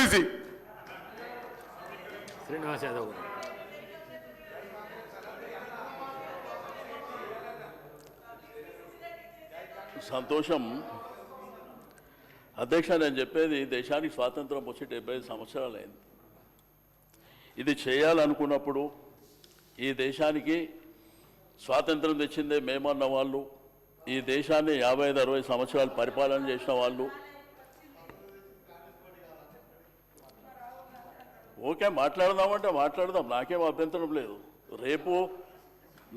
OBC. Srinivas Yadav గారు. సంతోషం అధ్యక్ష. నేను చెప్పేది దేశానికి స్వాతంత్రం వచ్చి 75 సంవత్సరాలు అయింది. ఇది చేయాలనుకున్నప్పుడు ఈ దేశానికి స్వాతంత్రం తెచ్చిందే మేమన్న వాళ్ళు, ఈ దేశాన్ని 55-60 సంవత్సరాలు పరిపాలన చేసిన వాళ్ళు, ఓకే మాట్లాడదామంటే మాట్లాడదాం, నాకేం అభ్యంతరం లేదు. రేపు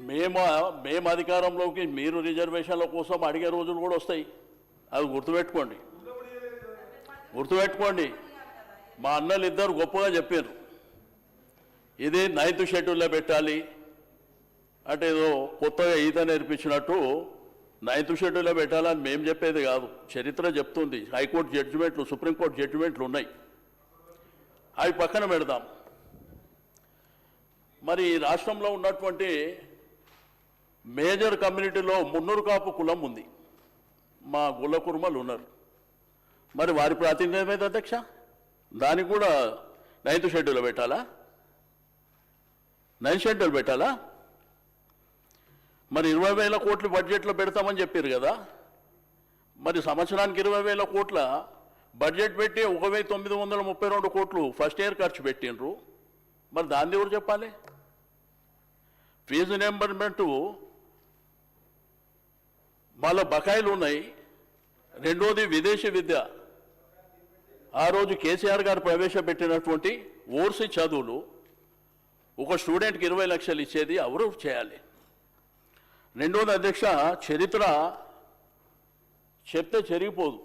మేము అధికారంలోకి మీరు రిజర్వేషన్ల కోసం అడిగే రోజులు కూడా వస్తాయి. అది గుర్తుపెట్టుకోండి. మా అన్నలు ఇద్దరు గొప్పగా చెప్పారు, ఇది 9th షెడ్యూల్లో పెట్టాలి అంటే ఏదో కొత్తగా ఈత నేర్పించినట్టు 9th షెడ్యూల్లో పెట్టాలని మేము చెప్పేది కాదు, చరిత్ర చెప్తుంది. హైకోర్టు జడ్జిమెంట్లు, సుప్రీంకోర్టు జడ్జిమెంట్లు ఉన్నాయి, అవి పక్కన పెడదాం. మరి ఈ రాష్ట్రంలో ఉన్నటువంటి మేజర్ కమ్యూనిటీలో మున్నూరు కాపు కులం ఉంది, మా గుల్ల కుర్మలు ఉన్నారు. మరి వారి ప్రాతినిధ్యం ఏది అధ్యక్ష? దానికి కూడా 9th షెడ్యూల్లో పెట్టాలా? 9th షెడ్యూల్ పెట్టాలా? మరి 20,000 కోట్లు బడ్జెట్లో పెడతామని చెప్పారు కదా, మరి సంవత్సరానికి 20,000 కోట్ల బడ్జెట్ పెట్టి 1,932 కోట్లు ఫస్ట్ ఇయర్ ఖర్చు పెట్టినరు. మరి దాన్ని ఎవరు చెప్పాలి? ఫీజు రియంబర్స్మెంటు మళ్ళీ బకాయిలు ఉన్నాయి. రెండోది విదేశీ విద్య, ఆ రోజు కేసీఆర్ గారు ప్రవేశపెట్టినటువంటి ఓర్సీ చదువులు, ఒక స్టూడెంట్కి 20 లక్షలు ఇచ్చేది ఎవరు చేయాలి? రెండోది అధ్యక్ష, చరిత్ర చెప్తే చెరిగిపోదు.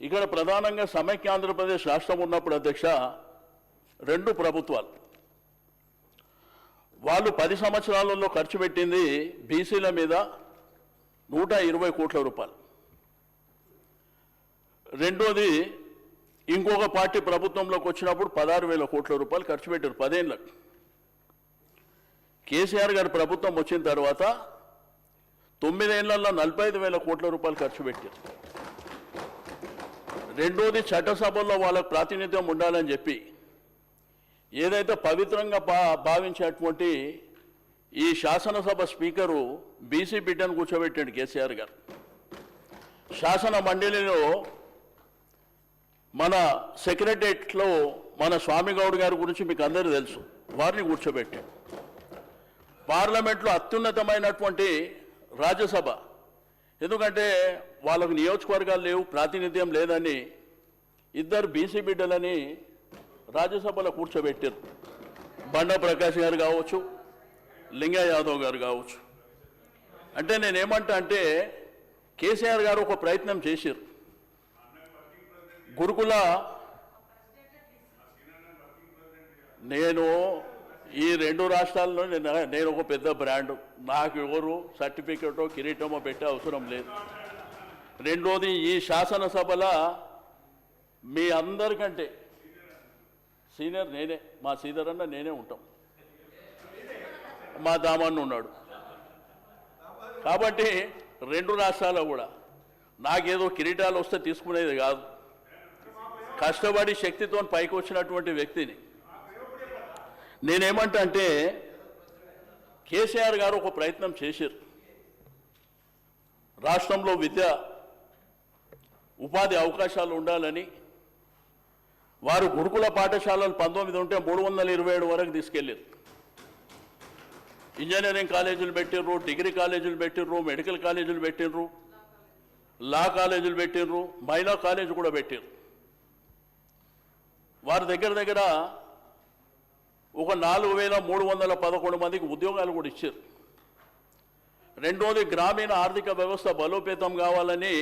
ఇక్కడ ప్రధానంగా సమైక్య ఆంధ్రప్రదేశ్ రాష్ట్రం ఉన్నప్పుడు అధ్యక్ష 2 ప్రభుత్వాలు వాళ్ళు 10 సంవత్సరాలలో ఖర్చు పెట్టింది బీసీల మీద 120 కోట్ల రూపాయలు. రెండోది ఇంకొక పార్టీ ప్రభుత్వంలోకి వచ్చినప్పుడు 16,000 కోట్ల రూపాయలు ఖర్చు పెట్టారు 10 ఏళ్ళకు. కేసీఆర్ గారి ప్రభుత్వం వచ్చిన తర్వాత 9 ఏళ్లలో 45,000 కోట్ల రూపాయలు ఖర్చు పెట్టారు. రెండోది చట్టసభల్లో వాళ్ళకు ప్రాతినిధ్యం ఉండాలని చెప్పి ఏదైతే పవిత్రంగా భావించేటువంటి ఈ శాసనసభ స్పీకరు బీసీ బిడ్డను కూర్చోబెట్టాడు కేసీఆర్ గారు. శాసన మండలిలో మన సెక్రటరియట్లో మన స్వామిగౌడ్ గారి గురించి మీకు అందరూ తెలుసు, వారిని కూర్చోబెట్టాడు. పార్లమెంట్లో అత్యున్నతమైనటువంటి రాజ్యసభ, ఎందుకంటే వాళ్ళకు నియోజకవర్గాలు లేవు, ప్రాతినిధ్యం లేదని 2 బీసీ బిడ్డలని రాజ్యసభలో కూర్చోబెట్టారు. బండా ప్రకాష్ గారు కావచ్చు, లింగయ్య యాదవ్ గారు కావచ్చు. అంటే నేనేమంటా అంటే కేసీఆర్ గారు ఒక ప్రయత్నం చేశారు. గురుకుల నేను ఈ 2 రాష్ట్రాల్లో నేను ఒక పెద్ద బ్రాండు, నాకు ఎవరు సర్టిఫికెటో కిరీటమో పెట్టే అవసరం లేదు. రెండోది ఈ శాసనసభల మీ అందరికంటే సీనియర్ నేనే, మా సీనియర్ అన్న నేనే ఉంటాం, మా దామన్న ఉన్నాడు. కాబట్టి 2 రాష్ట్రాల్లో కూడా నాకేదో కిరీటాలు వస్తే తీసుకునేది కాదు, కష్టపడి శక్తితో పైకి వచ్చినటువంటి వ్యక్తిని. నేనేమంటా అంటే కేసీఆర్ గారు ఒక ప్రయత్నం చేశారు. రాష్ట్రంలో విద్య ఉపాధి అవకాశాలు ఉండాలని వారు గురుకుల పాఠశాలలు 19 ఉంటే 327 వరకు తీసుకెళ్ళారు. ఇంజనీరింగ్ కాలేజీలు పెట్టిర్రు, డిగ్రీ కాలేజీలు పెట్టిర్రు, మెడికల్ కాలేజీలు పెట్టిర్రు, లా కాలేజీలు పెట్టిర్రు, మహిళా కాలేజీ కూడా పెట్టిర్రు. వారి దగ్గర ఒక 4,311 మందికి ఉద్యోగాలు కూడా ఇచ్చారు. రెండోది గ్రామీణ ఆర్థిక వ్యవస్థ బలోపేతం కావాలని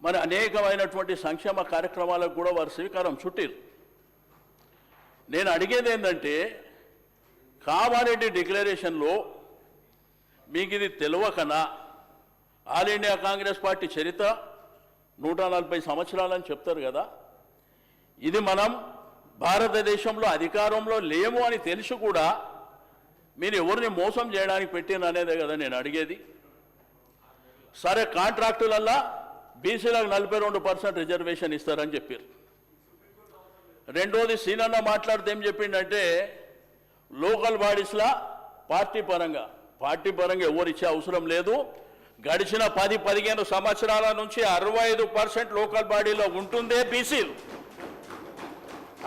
మరి అనేకమైనటువంటి సంక్షేమ కార్యక్రమాలకు కూడా వారు శ్రీకారం చుట్టారు. నేను అడిగేది ఏంటంటే కామారెడ్డి డిక్లరేషన్లో మీకు ఇది తెలియకనా ఆల్ ఇండియా కాంగ్రెస్ పార్టీ చరిత్ర 140 సంవత్సరాలని చెప్తారు కదా, ఇది మనం భారతదేశంలో అధికారంలో లేము అని తెలిసి కూడా మీరు ఎవరిని మోసం చేయడానికి పెట్టిన అనేదే కదా నేను అడిగేది. సరే కాంట్రాక్టులల్లా బీసీలకు 42% రిజర్వేషన్ ఇస్తారని చెప్పారు. రెండోది సీనన్న మాట్లాడితే ఏం చెప్పిండంటే లోకల్ బాడీస్లా పార్టీ పరంగా ఎవరు ఇచ్చే అవసరం లేదు. గడిచిన 10-15 సంవత్సరాల నుంచి 65% లోకల్ బాడీలో ఉంటుందే బీసీలు.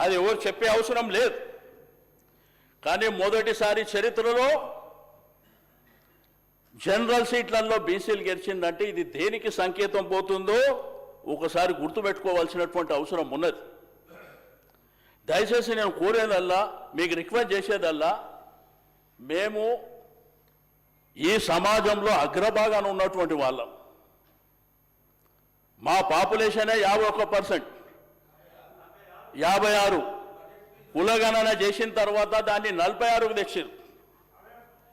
అది ఎవరు చెప్పే అవసరం లేదు. కానీ మొదటిసారి చరిత్రలో జనరల్ సీట్లలో బీసీలు గెలిచిందంటే ఇది దేనికి సంకేతం పోతుందో ఒకసారి గుర్తుపెట్టుకోవాల్సినటువంటి అవసరం ఉన్నది. దయచేసి నేను కోరేదల్లా, మీకు రిక్వెస్ట్ చేసేదల్లా, మేము ఈ సమాజంలో అగ్రభాగాన ఉన్నటువంటి వాళ్ళం. మా పాపులేషనే 51%, 56 కులగణన చేసిన తర్వాత దాన్ని 46కు తెచ్చారు.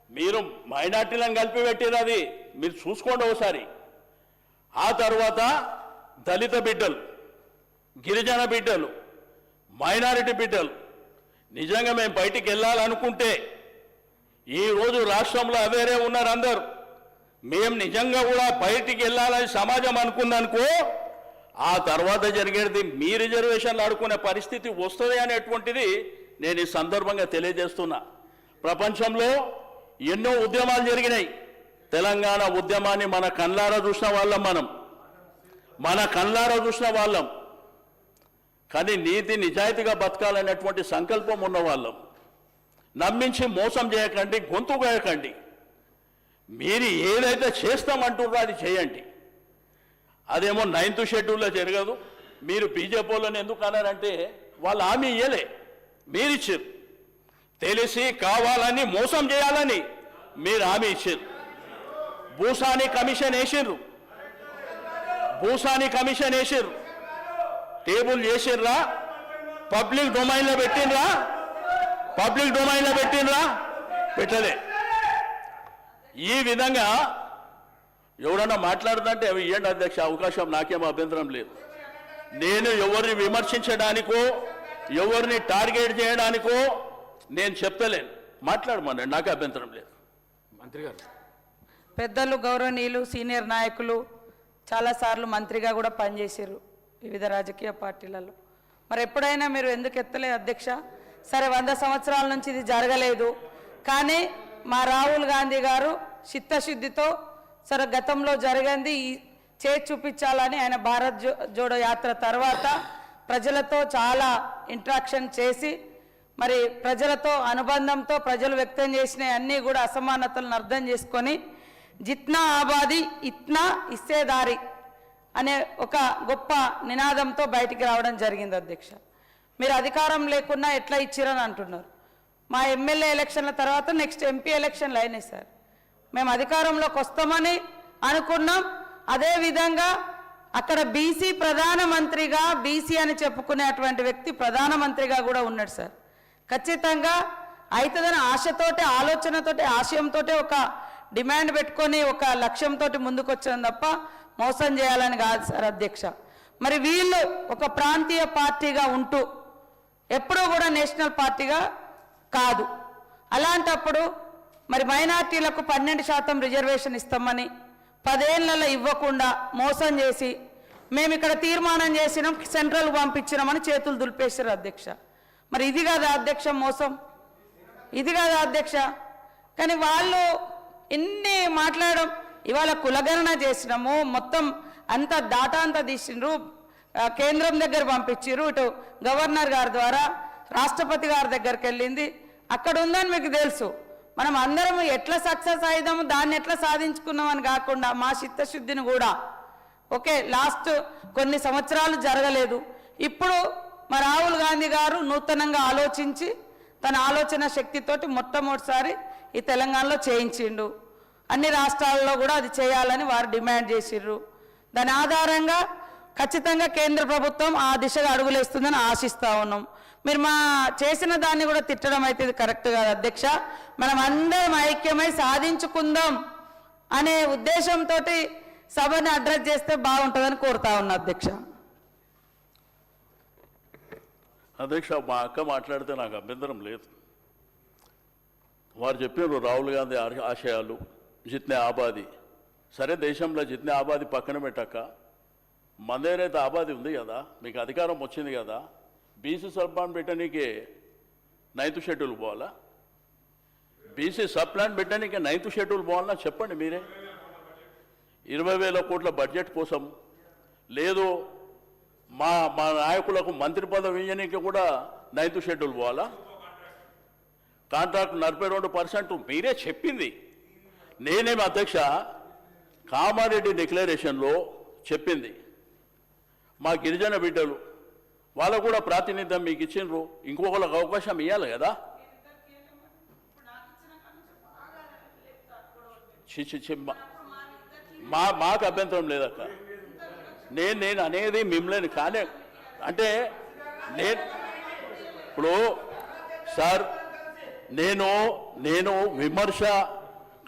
మీరు మైనార్టీలను కలిపి పెట్టారు, అది మీరు చూసుకోండి ఒకసారి. ఆ తర్వాత దళిత బిడ్డలు, గిరిజన బిడ్డలు, మైనారిటీ బిడ్డలు నిజంగా మేము బయటికి వెళ్ళాలనుకుంటే ఈరోజు రాష్ట్రంలో అవేరే ఉన్నారు అందరు. మేము నిజంగా కూడా బయటికి వెళ్ళాలని సమాజం అనుకుందనుకో ఆ తర్వాత జరిగేది మీ రిజర్వేషన్లు ఆడుకునే పరిస్థితి వస్తుంది అనేటువంటిది నేను ఈ సందర్భంగా తెలియజేస్తున్నా. ప్రపంచంలో ఎన్నో ఉద్యమాలు జరిగినాయి. తెలంగాణ ఉద్యమాన్ని మన కళ్ళారా చూసిన వాళ్ళం, కానీ నీతి నిజాయితీగా బతకాలనేటువంటి సంకల్పం ఉన్న వాళ్ళం. నమ్మించి మోసం చేయకండి, గొంతు కోయకండి. మీరు ఏదైతే చేస్తామంటున్నారో అది చేయండి. అదేమో 9th షెడ్యూల్లో జరగదు. మీరు బీజేపీ వాళ్ళని ఎందుకు అన్నారంటే వాళ్ళు హామీ ఇయ్యలే, మీరిచ్చారు. తెలిసి కావాలని మోసం చేయాలని మీరు హామీ ఇచ్చారు. భూసాని కమిషన్ వేసిర్రు, టేబుల్ చేసిర్రా, పబ్లిక్ డొమైన్లో పెట్టినరా, పెట్టలే. ఈ విధంగా ఎవరన్నా మాట్లాడుతుంటే అవి ఇవ్వండి అధ్యక్ష, అవకాశం నాకేమో అభ్యంతరం లేదు. నేను ఎవరిని విమర్శించడానికో ఎవరిని టార్గెట్ చేయడానికో నేను చెప్తలేను, మాట్లాడమన్నాడు, నాకు అభ్యంతరం లేదు. మంత్రి గారు, పెద్దలు, గౌరవనీయులు, సీనియర్ నాయకులు చాలాసార్లు మంత్రిగా కూడా పనిచేసారు వివిధ రాజకీయ పార్టీలలో. మరి ఎప్పుడైనా మీరు ఎందుకు ఎత్తలేదు అధ్యక్ష? సరే, 100 సంవత్సరాల నుంచి ఇది జరగలేదు, కానీ మా రాహుల్ గాంధీ గారు చిత్తశుద్ధితో సరే గతంలో జరిగింది చేసి చూపించాలని ఆయన భారత్ జోడో యాత్ర తర్వాత ప్రజలతో చాలా ఇంట్రాక్షన్ చేసి మరి ప్రజలతో అనుబంధంతో ప్రజలు వ్యక్తం చేసిన అన్నీ కూడా అసమానతలను అర్థం చేసుకొని జిత్నా ఆబాది ఇత్నా ఇస్సేదారి అనే ఒక గొప్ప నినాదంతో బయటికి రావడం జరిగింది అధ్యక్ష. మీరు అధికారం లేకున్నా ఎట్లా ఇచ్చిరని అంటున్నారు. మా ఎమ్మెల్యే ఎలక్షన్ల తర్వాత నెక్స్ట్ ఎంపీ ఎలక్షన్లు అయినాయి సార్. మేము అధికారంలోకి వస్తామని అనుకున్నాం. అదేవిధంగా అక్కడ బీసీ ప్రధానమంత్రిగా, బీసీ అని చెప్పుకునేటువంటి వ్యక్తి ప్రధానమంత్రిగా కూడా ఉన్నాడు సార్. ఖచ్చితంగా అవుతుందని ఆశతోటి, ఆలోచనతోటి, ఆశయంతో ఒక డిమాండ్ పెట్టుకొని ఒక లక్ష్యంతో ముందుకు వచ్చాం తప్ప మోసం చేయాలని కాదు సార్ అధ్యక్ష. మరి వీళ్ళు ఒక ప్రాంతీయ పార్టీగా ఉంటూ ఎప్పుడూ కూడా నేషనల్ పార్టీగా కాదు. అలాంటప్పుడు మరి మైనార్టీలకు 12% రిజర్వేషన్ ఇస్తామని 10 ఏళ్లలో ఇవ్వకుండా మోసం చేసి మేము ఇక్కడ తీర్మానం చేసినాం, సెంట్రల్ పంపించినామని చేతులు దులిపేశారు అధ్యక్ష. మరి ఇది కాదా అధ్యక్ష మోసం? ఇది కాదా అధ్యక్ష? కానీ వాళ్ళు ఎన్ని మాట్లాడడం, ఇవాళ కులగణన చేసినాము, మొత్తం అంత డాటా అంతా తీసిండ్రు, కేంద్రం దగ్గర పంపించారు, ఇటు గవర్నర్ గారి ద్వారా రాష్ట్రపతి గారి దగ్గరికి వెళ్ళింది, అక్కడ ఉందని మీకు తెలుసు. మనం అందరం ఎట్లా సక్సెస్ అయిదాము, దాన్ని ఎట్లా సాధించుకున్నామని కాకుండా మా చిత్తశుద్ధిని కూడా ఓకే లాస్ట్ కొన్ని సంవత్సరాలు జరగలేదు. ఇప్పుడు మా రాహుల్ గాంధీ గారు నూతనంగా ఆలోచించి తన ఆలోచన శక్తితోటి మొట్టమొదటిసారి ఈ తెలంగాణలో చేయించిండు. అన్ని రాష్ట్రాల్లో కూడా అది చేయాలని వారు డిమాండ్ చేసిర్రు. దాని ఆధారంగా ఖచ్చితంగా కేంద్ర ప్రభుత్వం ఆ దిశగా అడుగులేస్తుందని ఆశిస్తూ ఉన్నాం. మీరు మా చేసిన దాన్ని కూడా తిట్టడం అయితే ఇది కరెక్ట్ కాదు అధ్యక్ష. మనం అందరం ఐక్యమై సాధించుకుందాం అనే ఉద్దేశంతో సభని అడ్రస్ చేస్తే బాగుంటుందని కోరుతా ఉన్నా అధ్యక్ష. అధ్యక్ష, మా అక్క మాట్లాడితే నాకు అభ్యంతరం లేదు. వారు చెప్పారు రాహుల్ గాంధీ ఆశయాలు, జిత్నే ఆబాది. సరే, దేశంలో జిత్నే ఆబాది పక్కన పెట్టాక మన దగ్గర అయితే ఆబాది ఉంది కదా, మీకు అధికారం వచ్చింది కదా, బీసీ సబ్ ప్లాన్ పెట్టడానికి 9th షెడ్యూల్ పోవాలా? బీసీ సబ్ ప్లాన్ పెట్టడానికి 9th షెడ్యూల్ పోవాలన్నా చెప్పండి మీరే. 20,000 కోట్ల బడ్జెట్ కోసం లేదు, మా మా నాయకులకు మంత్రి పదవి ఇవ్వడానికి కూడా 9th షెడ్యూల్ పోవాలా? కాంట్రాక్ట్ 42% మీరే చెప్పింది. నేనేమి అధ్యక్ష కామారెడ్డి డిక్లరేషన్లో చెప్పింది మా గిరిజన బిడ్డలు వాళ్ళకు కూడా ప్రాతినిధ్యం మీకు ఇచ్చిండ్రు, ఇంకొకరికి అవకాశం ఇవ్వాలి కదా. మాకు అభ్యంతరం లేదక్క. నేను అనేది మిమ్మల్ని కానీ అంటే ఇప్పుడు సార్ నేను విమర్శ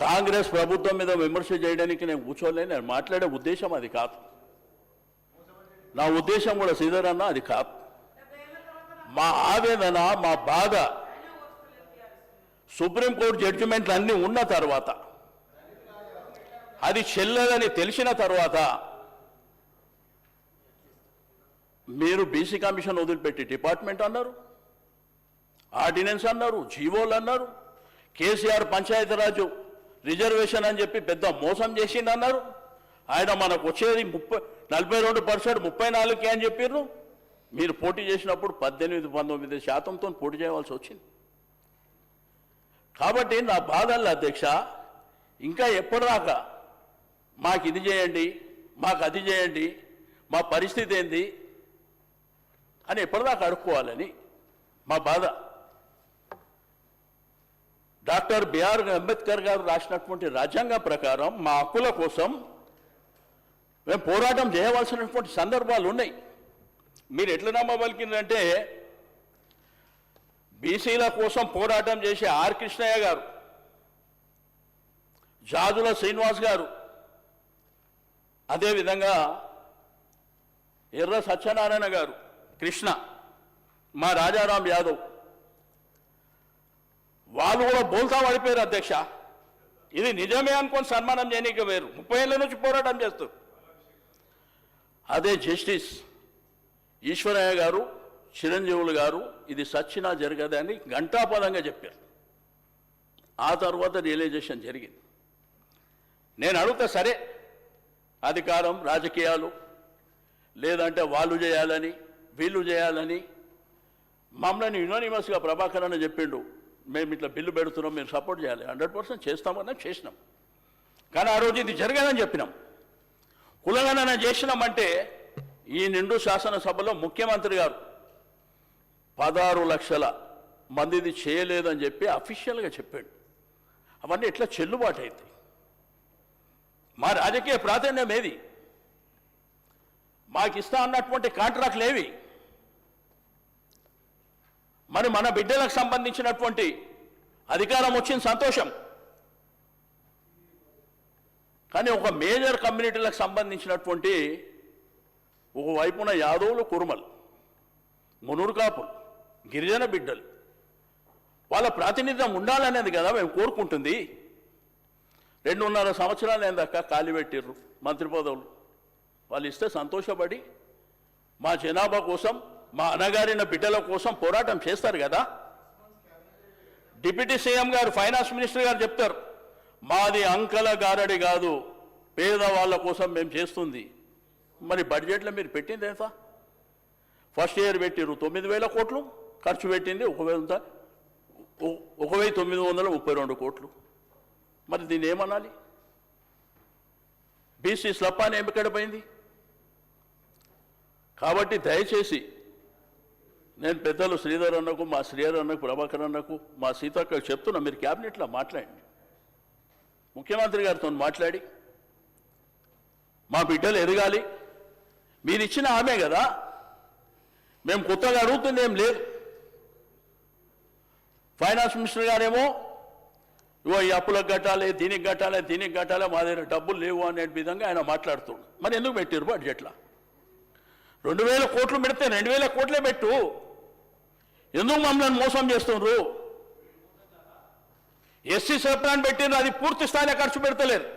కాంగ్రెస్ ప్రభుత్వం మీద విమర్శ చేయడానికి నేను కూర్చోలేను. నేను మాట్లాడే ఉద్దేశం అది కాదు, నా ఉద్దేశం కూడా శ్రీధర్ అన్న అది కాదు. మా ఆవేదన, మా బాధ సుప్రీంకోర్టు జడ్జిమెంట్లు అన్నీ ఉన్న తర్వాత, అది చెల్లదని తెలిసిన తర్వాత మీరు బీసీ కమిషన్ వదిలిపెట్టి డిపార్ట్మెంట్ అన్నారు, ఆర్డినెన్స్ అన్నారు, జీవోలు అన్నారు, కేసీఆర్ పంచాయతీరాజు రిజర్వేషన్ అని చెప్పి పెద్ద మోసం చేసింది అన్నారు. ఆయన మనకు వచ్చేది 42%, 34కి అని చెప్పారు. మీరు పోటీ చేసినప్పుడు 18-19%తో పోటీ చేయవలసి వచ్చింది. కాబట్టి నా బాధల్లో అధ్యక్ష ఇంకా ఎప్పటిదాకా మాకు ఇది చేయండి, మాకు అది చేయండి, మా పరిస్థితి ఏంది అని ఎప్పటిదాకా అడుక్కోవాలని మా బాధ. డాక్టర్ బిఆర్ అంబేద్కర్ గారు రాసినటువంటి రాజ్యాంగం ప్రకారం మా హక్కుల కోసం మేము పోరాటం చేయవలసినటువంటి సందర్భాలు ఉన్నాయి. మీరు ఎట్లా నమ్మబలికిందంటే బీసీల కోసం పోరాటం చేసే ఆర్ కృష్ణయ్య గారు, జాజుల శ్రీనివాస్ గారు, అదేవిధంగా ఎర్ర సత్యనారాయణ గారు, కృష్ణ, మా రాజారాం యాదవ్, వాళ్ళు కూడా బోల్తా పడిపోయారు అధ్యక్ష. ఇది నిజమే అనుకొని సన్మానం చేయనీకి వేరు, 30 ఏళ్ళ నుంచి పోరాటం చేస్తారు. అదే జస్టిస్ ఈశ్వరయ్య గారు, చిరంజీవులు గారు ఇది సచ్చినా జరగదని ఘంటాపదంగా చెప్పారు. ఆ తర్వాత రియలైజేషన్ జరిగింది. నేను అడుగుతా, సరే అధికారం, రాజకీయాలు, లేదంటే వాళ్ళు చేయాలని వీళ్ళు చేయాలని మమ్మల్ని యునానిమస్గా ప్రభాకర్ అని చెప్పిండు, మేము ఇట్లా బిల్లు పెడుతున్నాం, మీరు సపోర్ట్ చేయాలి, 100% చేస్తామని చేసినాం. కానీ ఆ రోజు ఇది జరగదని చెప్పినాం. కులగణన చేసినామంటే ఈ నిండు శాసనసభలో ముఖ్యమంత్రి గారు 16 లక్షల మందిది చేయలేదని చెప్పి అఫీషియల్గా చెప్పాడు. అవన్నీ ఎట్లా చెల్లుబాటు అవుతాయి? మా రాజకీయ ప్రాధాన్యం ఏది? మాకు ఇస్తా అన్నటువంటి కాంట్రాక్ట్లు ఏవి? మరి మన బిడ్డలకు సంబంధించినటువంటి అధికారం వచ్చింది, సంతోషం. కానీ ఒక మేజర్ కమ్యూనిటీలకు సంబంధించినటువంటి ఒకవైపున యాదవులు, కురుమలు, మునురు కాపులు, గిరిజన బిడ్డలు, వాళ్ళ ప్రాతినిధ్యం ఉండాలనేది కదా మేము కోరుకుంటుంది. 2.5 సంవత్సరాలు ఏందాక ఖాళీ పెట్టిర్రు మంత్రి పదవులు. వాళ్ళు ఇస్తే సంతోషపడి మా జనాభా కోసం, మా అణగారిన బిడ్డల కోసం పోరాటం చేస్తారు కదా. డిప్యూటీ సీఎం గారు, ఫైనాన్స్ మినిస్టర్ గారు చెప్తారు, మాది అంకల గారడి కాదు, పేదవాళ్ళ కోసం మేము చేస్తుంది. మరి బడ్జెట్లో మీరు పెట్టింది ఎంత? ఫస్ట్ ఇయర్ పెట్టిరు 9,000 కోట్లు, ఖర్చు పెట్టింది 1,932 కోట్లు. మరి దీన్ని ఏమనాలి? బీసీ స్లప్ అని ఎక్కడిపోయింది? కాబట్టి దయచేసి నేను పెద్దలు శ్రీధర్ అన్నకు, మా శ్రీధర్ అన్నకు, ప్రభాకర్ అన్నకు, మా సీతక్కకు చెప్తున్నా, మీరు క్యాబినెట్లో మాట్లాడండి, ముఖ్యమంత్రి గారితో మాట్లాడి మా బిడ్డలు ఎదగాలి. మీరు ఇచ్చిన హామీ కదా, మేము కొత్తగా అడుగుతుంది ఏం లేదు. ఫైనాన్స్ మినిస్టర్ గారేమో ఇగో ఈ అప్పులకు కట్టాలి, దీనికి కట్టాలి, దీనికి కట్టాలి, మా దగ్గర డబ్బులు లేవు అనే విధంగా ఆయన మాట్లాడుతున్నాడు. మరి ఎందుకు పెట్టారు బడ్జెట్లో? 2,000 కోట్లు పెడితే 2,000 కోట్లే పెట్టు. ఎందుకు మమ్మల్ని మోసం చేస్తున్నారు? ఎస్సీ సబ్ ప్లాన్ పెట్టిన అది పూర్తి స్థాయిలో ఖర్చు పెడతలేరు.